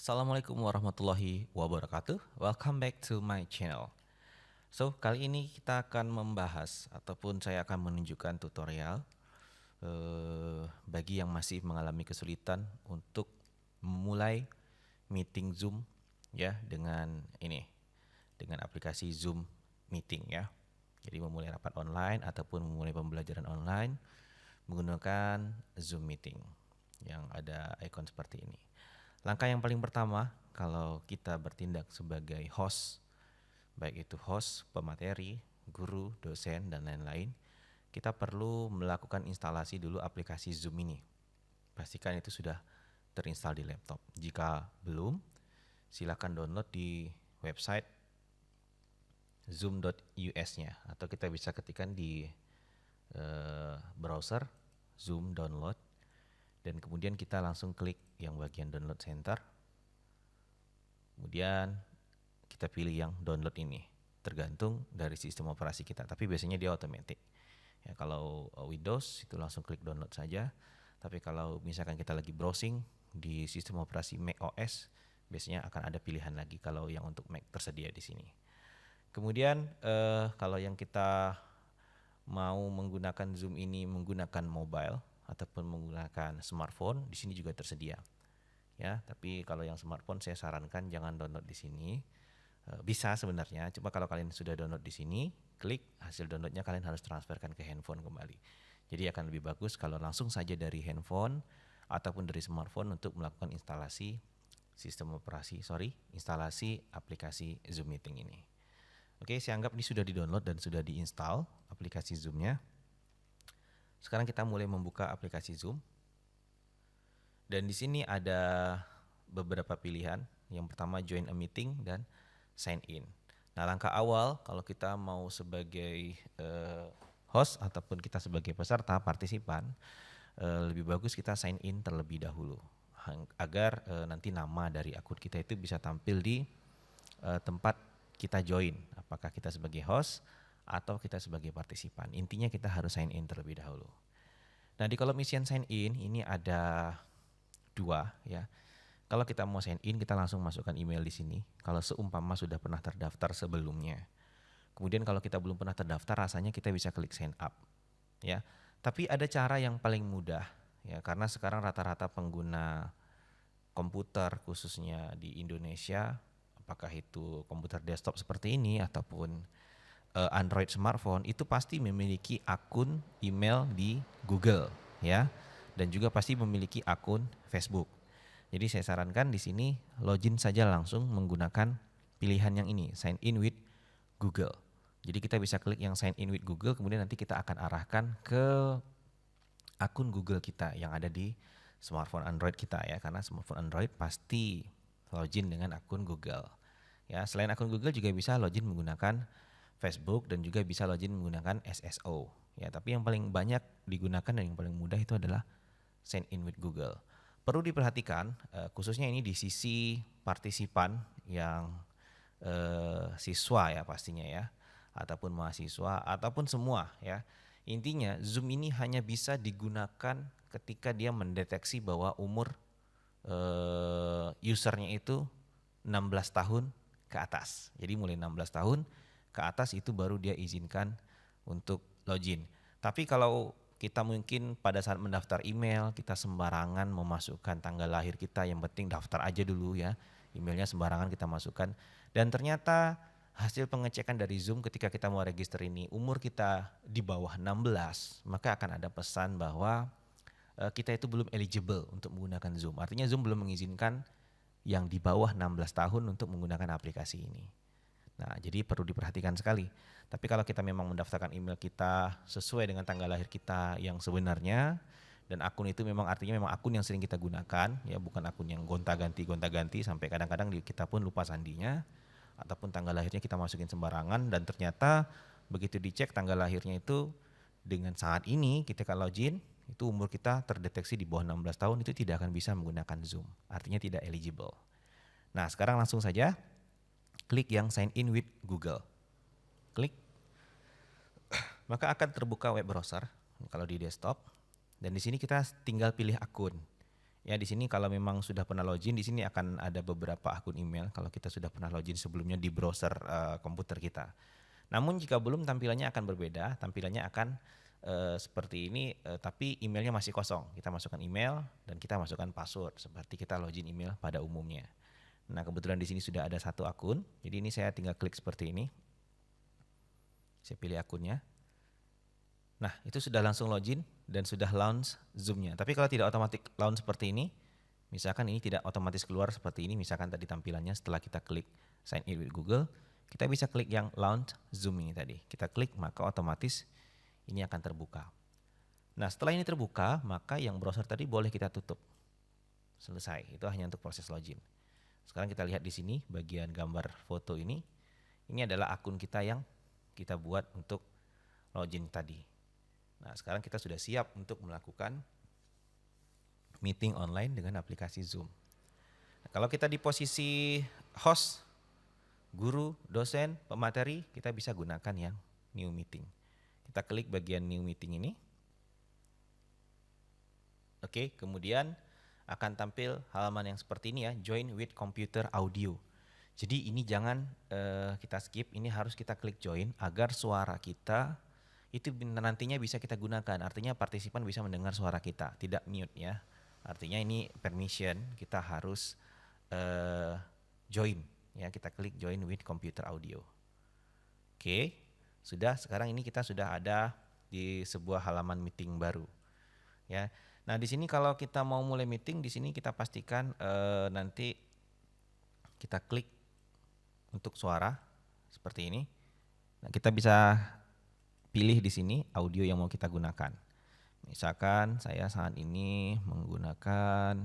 Assalamualaikum warahmatullahi wabarakatuh. Welcome back to my channel. So, kali ini kita akan membahas ataupun saya akan menunjukkan tutorial bagi yang masih mengalami kesulitan untuk memulai meeting Zoom ya dengan aplikasi Zoom Meeting ya. Jadi memulai rapat online ataupun memulai pembelajaran online menggunakan Zoom Meeting yang ada ikon seperti ini. Langkah yang paling pertama kalau kita bertindak sebagai host, baik itu host, pemateri, guru, dosen, dan lain-lain, kita perlu melakukan instalasi dulu aplikasi Zoom ini. Pastikan itu sudah terinstall di laptop. Jika belum, silakan download di website zoom.us-nya atau kita bisa ketikkan di browser Zoom download. Dan kemudian kita langsung klik yang bagian download center. Kemudian kita pilih yang download ini. Tergantung dari sistem operasi kita, tapi biasanya dia otomatis. Ya, kalau Windows itu langsung klik download saja. Tapi kalau misalkan kita lagi browsing di sistem operasi Mac OS, biasanya akan ada pilihan lagi kalau yang untuk Mac tersedia di sini. Kemudian kalau yang kita mau menggunakan Zoom ini menggunakan mobile ataupun menggunakan smartphone, di sini juga tersedia. Ya, tapi kalau yang smartphone saya sarankan jangan download di sini. Bisa sebenarnya, cuma kalau kalian sudah download di sini, klik hasil downloadnya kalian harus transferkan ke handphone kembali. Jadi akan lebih bagus kalau langsung saja dari handphone ataupun dari smartphone untuk melakukan instalasi instalasi aplikasi Zoom Meeting ini. Oke, saya anggap ini sudah di-download dan sudah di-install aplikasi Zoom-nya. Sekarang kita mulai membuka aplikasi Zoom. Dan di sini ada beberapa pilihan. Yang pertama join a meeting dan sign in. Nah, langkah awal kalau kita mau sebagai host ataupun kita sebagai peserta partisipan, lebih bagus kita sign in terlebih dahulu agar nanti nama dari akun kita itu bisa tampil di tempat kita join. Apakah kita sebagai host atau kita sebagai partisipan. Intinya kita harus sign in terlebih dahulu. Nah, di kolom isian sign in ini ada dua ya. Kalau kita mau sign in, kita langsung masukkan email di sini. Kalau seumpama sudah pernah terdaftar sebelumnya. Kemudian kalau kita belum pernah terdaftar, rasanya kita bisa klik sign up ya. Tapi ada cara yang paling mudah ya, karena sekarang rata-rata pengguna komputer khususnya di Indonesia, apakah itu komputer desktop seperti ini ataupun Android smartphone, itu pasti memiliki akun email di Google ya, dan juga pasti memiliki akun Facebook. Jadi saya sarankan di sini login saja langsung menggunakan pilihan yang ini, sign in with Google. Jadi kita bisa klik yang sign in with Google, kemudian nanti kita akan arahkan ke akun Google kita yang ada di smartphone Android kita ya, karena smartphone Android pasti login dengan akun Google. Ya, selain akun Google juga bisa login menggunakan Facebook dan juga bisa login menggunakan SSO. Ya, tapi yang paling banyak digunakan dan yang paling mudah itu adalah sign in with Google. Perlu diperhatikan khususnya ini di sisi partisipan yang siswa ya pastinya ya, ataupun mahasiswa ataupun semua ya. Intinya Zoom ini hanya bisa digunakan ketika dia mendeteksi bahwa umur usernya itu 16 tahun ke atas. Jadi mulai 16 tahun ke atas itu baru dia izinkan untuk login. Tapi kalau kita mungkin pada saat mendaftar email kita sembarangan memasukkan tanggal lahir kita, yang penting daftar aja dulu ya, emailnya sembarangan kita masukkan, dan ternyata hasil pengecekan dari Zoom ketika kita mau register ini umur kita di bawah 16, maka akan ada pesan bahwa kita itu belum eligible untuk menggunakan Zoom. Artinya Zoom belum mengizinkan yang di bawah 16 tahun untuk menggunakan aplikasi ini. Nah, jadi perlu diperhatikan sekali. Tapi kalau kita memang mendaftarkan email kita sesuai dengan tanggal lahir kita yang sebenarnya, dan akun itu memang artinya memang akun yang sering kita gunakan, ya bukan akun yang gonta-ganti sampai kadang-kadang kita pun lupa sandinya, ataupun tanggal lahirnya kita masukin sembarangan, dan ternyata begitu dicek tanggal lahirnya itu dengan saat ini kita login, itu umur kita terdeteksi di bawah 16 tahun, itu tidak akan bisa menggunakan Zoom. Artinya tidak eligible. Nah, sekarang langsung saja klik yang sign in with Google. Klik. Maka akan terbuka web browser kalau di desktop, dan di sini kita tinggal pilih akun. Ya di sini kalau memang sudah pernah login, di sini akan ada beberapa akun email kalau kita sudah pernah login sebelumnya di browser komputer kita. Namun jika belum, tampilannya akan berbeda, tampilannya akan seperti ini, tapi emailnya masih kosong. Kita masukkan email dan kita masukkan password seperti kita login email pada umumnya. Nah kebetulan di sini sudah ada satu akun, jadi ini saya tinggal klik seperti ini. Saya pilih akunnya. Nah itu sudah langsung login dan sudah launch Zoom-nya. Tapi kalau tidak otomatis launch seperti ini, misalkan ini tidak otomatis keluar seperti ini, misalkan tadi tampilannya setelah kita klik sign in with Google, kita bisa klik yang launch Zoom ini tadi. Kita klik maka otomatis ini akan terbuka. Nah setelah ini terbuka, maka yang browser tadi boleh kita tutup. Selesai, itu hanya untuk proses login. Sekarang kita lihat di sini bagian gambar foto ini adalah akun kita yang kita buat untuk login tadi. Nah sekarang kita sudah siap untuk melakukan meeting online dengan aplikasi Zoom. Nah, kalau kita di posisi host, guru, dosen, pemateri, kita bisa gunakan yang new meeting. Kita klik bagian new meeting ini. Oke, kemudian akan tampil halaman yang seperti ini ya, join with computer audio. Jadi ini jangan kita skip, ini harus kita klik join agar suara kita itu nantinya bisa kita gunakan. Artinya partisipan bisa mendengar suara kita, tidak mute ya. Artinya ini permission, kita harus join ya, kita klik join with computer audio. Oke, sudah, sekarang ini kita sudah ada di sebuah halaman meeting baru ya. Nah di sini kalau kita mau mulai meeting, di sini kita pastikan nanti kita klik untuk suara seperti ini. Nah, kita bisa pilih di sini audio yang mau kita gunakan. Misalkan saya saat ini menggunakan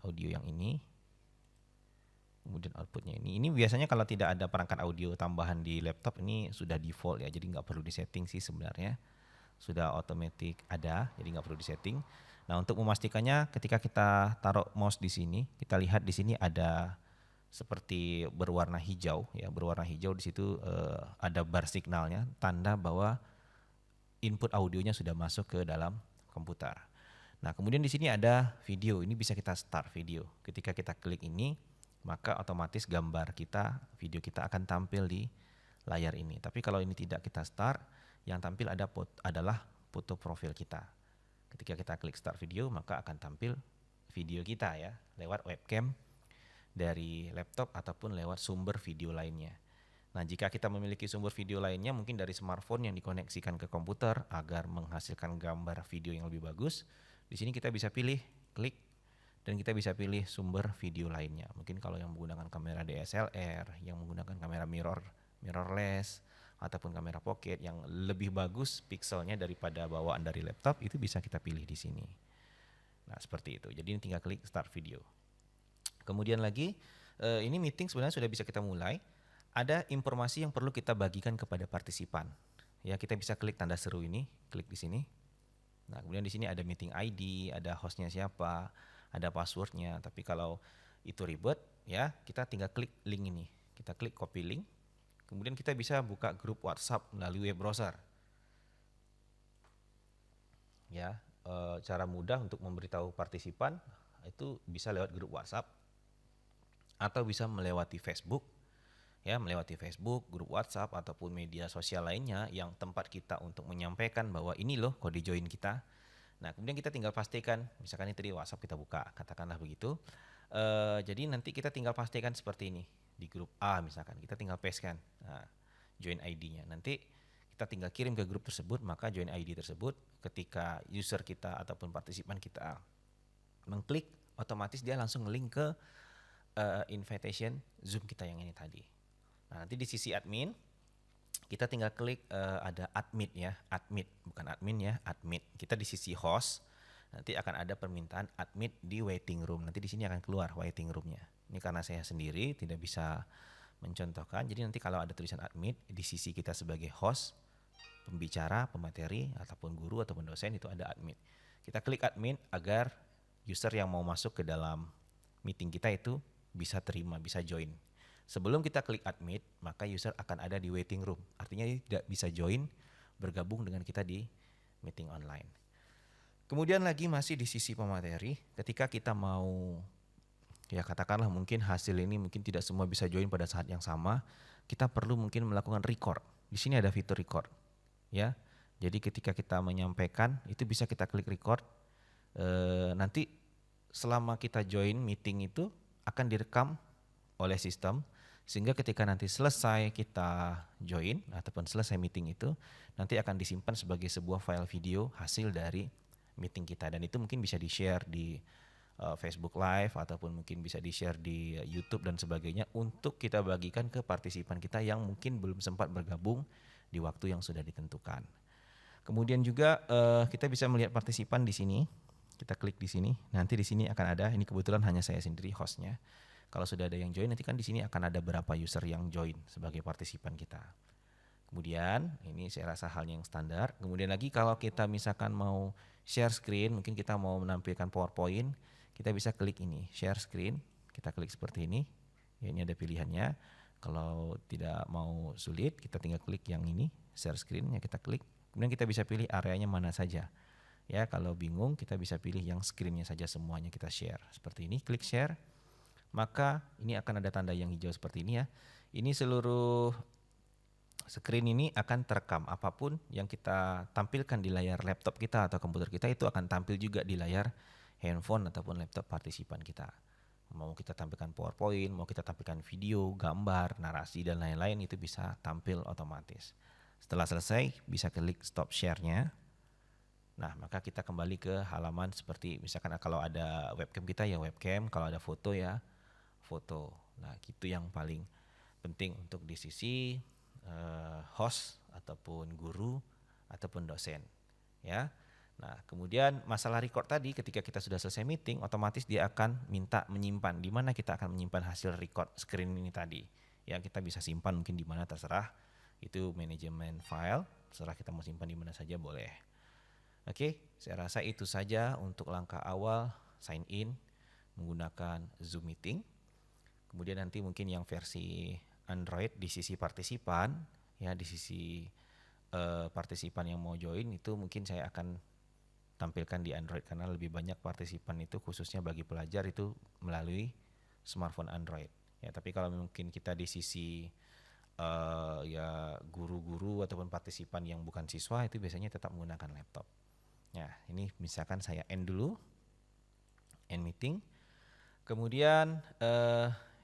audio yang ini. Kemudian outputnya ini. Ini biasanya kalau tidak ada perangkat audio tambahan di laptop ini sudah default ya. Jadi nggak perlu disetting sih sebenarnya. Sudah otomatis ada, jadi nggak perlu disetting. Nah untuk memastikannya, ketika kita taruh mouse di sini, kita lihat di sini ada seperti berwarna hijau ya, berwarna hijau di situ ada bar signalnya, tanda bahwa input audionya sudah masuk ke dalam komputer. Nah kemudian di sini ada video, ini bisa kita start video. Ketika kita klik ini, maka otomatis gambar kita, video kita akan tampil di layar ini. Tapi kalau ini tidak kita start, yang tampil adalah foto profil kita. Ketika kita klik start video, maka akan tampil video kita ya, lewat webcam dari laptop ataupun lewat sumber video lainnya. Nah jika kita memiliki sumber video lainnya, mungkin dari smartphone yang dikoneksikan ke komputer agar menghasilkan gambar video yang lebih bagus, di sini kita bisa pilih, klik, dan kita bisa pilih sumber video lainnya. Mungkin kalau yang menggunakan kamera DSLR, yang menggunakan kamera mirrorless, ataupun kamera pocket yang lebih bagus pixelnya daripada bawaan dari laptop, itu bisa kita pilih di sini. Nah seperti itu, jadi ini tinggal klik start video. Kemudian lagi, ini meeting sebenarnya sudah bisa kita mulai. Ada informasi yang perlu kita bagikan kepada partisipan. Ya, kita bisa klik tanda seru ini, klik di sini. Nah, kemudian di sini ada meeting ID, ada hostnya siapa, ada passwordnya. Tapi kalau itu ribet, ya kita tinggal klik link ini. Kita klik copy link. Kemudian kita bisa buka grup WhatsApp melalui web browser. Ya, cara mudah untuk memberitahu partisipan itu bisa lewat grup WhatsApp atau bisa melewati Facebook. Ya, melewati Facebook, grup WhatsApp ataupun media sosial lainnya yang tempat kita untuk menyampaikan bahwa ini loh kode join kita. Nah, kemudian kita tinggal pastikan, misalkan ini tadi WhatsApp kita buka, katakanlah begitu. Jadi nanti kita tinggal pastikan seperti ini di grup A misalkan, kita tinggal paste kan, nah, join ID-nya. Nanti kita tinggal kirim ke grup tersebut, maka join ID tersebut ketika user kita ataupun partisipan kita mengklik, otomatis dia langsung nge-link ke invitation Zoom kita yang ini tadi. Nah, nanti di sisi admin kita tinggal klik ada admit ya, admit bukan admin ya, admit. Kita di sisi host nanti akan ada permintaan admit di waiting room. Nanti di sini akan keluar waiting roomnya. Ini karena saya sendiri tidak bisa mencontohkan. Jadi nanti kalau ada tulisan admit di sisi kita sebagai host, pembicara, pemateri ataupun guru ataupun dosen itu ada admit. Kita klik admit agar user yang mau masuk ke dalam meeting kita itu bisa terima, bisa join. Sebelum kita klik admit, maka user akan ada di waiting room. Artinya dia tidak bisa join, bergabung dengan kita di meeting online. Kemudian lagi masih di sisi pemateri, ketika kita mau, ya katakanlah mungkin hasil ini mungkin tidak semua bisa join pada saat yang sama, kita perlu mungkin melakukan record. Di sini ada fitur record, ya. Jadi ketika kita menyampaikan itu bisa kita klik record. Nanti selama kita join meeting itu akan direkam oleh sistem, sehingga ketika nanti selesai kita join ataupun selesai meeting itu nanti akan disimpan sebagai sebuah file video hasil dari meeting kita, dan itu mungkin bisa di-share di Facebook Live ataupun mungkin bisa di-share di YouTube dan sebagainya untuk kita bagikan ke partisipan kita yang mungkin belum sempat bergabung di waktu yang sudah ditentukan. Kemudian juga kita bisa melihat partisipan di sini. Kita klik di sini. Nanti di sini akan ada, ini kebetulan hanya saya sendiri hostnya. Kalau sudah ada yang join, nanti kan di sini akan ada berapa user yang join sebagai partisipan kita. Kemudian ini saya rasa hal yang standar. Kemudian lagi kalau kita misalkan mau share screen, mungkin kita mau menampilkan PowerPoint, kita bisa klik ini, share screen. Kita klik seperti ini. Ya, ini ada pilihannya. Kalau tidak mau sulit, kita tinggal klik yang ini, share screen, ya kita klik. Kemudian kita bisa pilih areanya mana saja. Ya, kalau bingung kita bisa pilih yang screen-nya saja semuanya kita share. Seperti ini, klik share. Maka ini akan ada tanda yang hijau seperti ini ya. Ini seluruh screen ini akan terekam, apapun yang kita tampilkan di layar laptop kita atau komputer kita itu akan tampil juga di layar handphone ataupun laptop partisipan kita. Mau kita tampilkan PowerPoint, mau kita tampilkan video, gambar, narasi dan lain-lain itu bisa tampil otomatis. Setelah selesai bisa klik stop share-nya. Nah, maka kita kembali ke halaman seperti misalkan kalau ada webcam kita ya webcam, kalau ada foto ya foto. Nah, itu yang paling penting untuk di sisi host ataupun guru ataupun dosen, ya. Nah, kemudian masalah record tadi, ketika kita sudah selesai meeting, otomatis dia akan minta menyimpan di mana kita akan menyimpan hasil record screen ini tadi. Ya, kita bisa simpan mungkin di mana terserah. Itu manajemen file, terserah kita mau simpan di mana saja boleh. Oke, saya rasa itu saja untuk langkah awal sign in menggunakan Zoom Meeting. Kemudian nanti mungkin yang versi Android di sisi partisipan, ya di sisi partisipan yang mau join itu mungkin saya akan tampilkan di Android karena lebih banyak partisipan itu khususnya bagi pelajar itu melalui smartphone Android. Ya, tapi kalau mungkin kita di sisi ya guru-guru ataupun partisipan yang bukan siswa itu biasanya tetap menggunakan laptop. Ya, ini misalkan saya end dulu, end meeting. Kemudian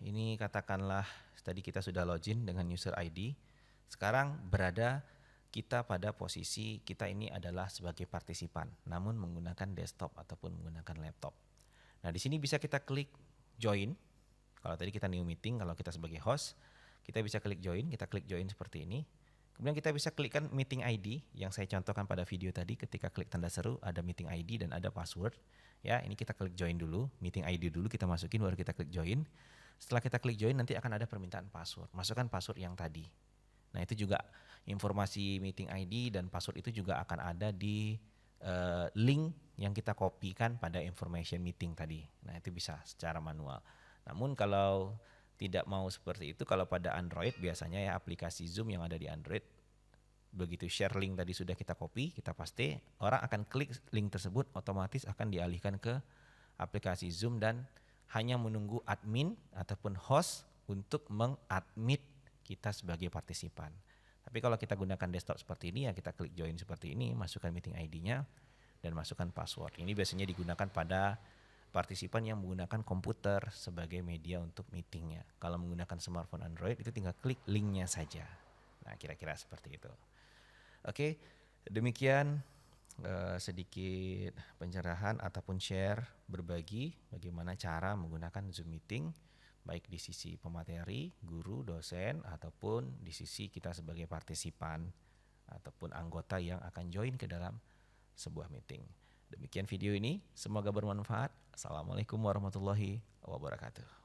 ini katakanlah tadi kita sudah login dengan user ID. Sekarang berada kita pada posisi kita ini adalah sebagai partisipan, namun menggunakan desktop ataupun menggunakan laptop. Nah, di sini bisa kita klik join. Kalau tadi kita new meeting, kalau kita sebagai host, kita bisa klik join. Kita klik join seperti ini. Kemudian kita bisa klikkan meeting ID yang saya contohkan pada video tadi. Ketika klik tanda seru, ada meeting ID dan ada password. Ya, ini kita klik join dulu, meeting ID dulu kita masukin, baru kita klik join. Setelah kita klik join nanti akan ada permintaan password. Masukkan password yang tadi. Nah, itu juga informasi meeting ID dan password itu juga akan ada di link yang kita kopikan pada information meeting tadi. Nah, itu bisa secara manual. Namun kalau tidak mau seperti itu, kalau pada Android biasanya ya aplikasi Zoom yang ada di Android, begitu share link tadi sudah kita copy, kita paste, orang akan klik link tersebut, otomatis akan dialihkan ke aplikasi Zoom dan hanya menunggu admin ataupun host untuk mengadmit kita sebagai partisipan. Tapi kalau kita gunakan desktop seperti ini ya kita klik join seperti ini, masukkan meeting ID-nya dan masukkan password. Ini biasanya digunakan pada partisipan yang menggunakan komputer sebagai media untuk meetingnya. Kalau menggunakan smartphone Android itu tinggal klik linknya saja. Nah, kira-kira seperti itu. Oke, demikian sedikit pencerahan ataupun share berbagi bagaimana cara menggunakan Zoom Meeting baik di sisi pemateri, guru, dosen ataupun di sisi kita sebagai partisipan ataupun anggota yang akan join ke dalam sebuah meeting. Demikian video ini, semoga bermanfaat. Assalamualaikum warahmatullahi wabarakatuh.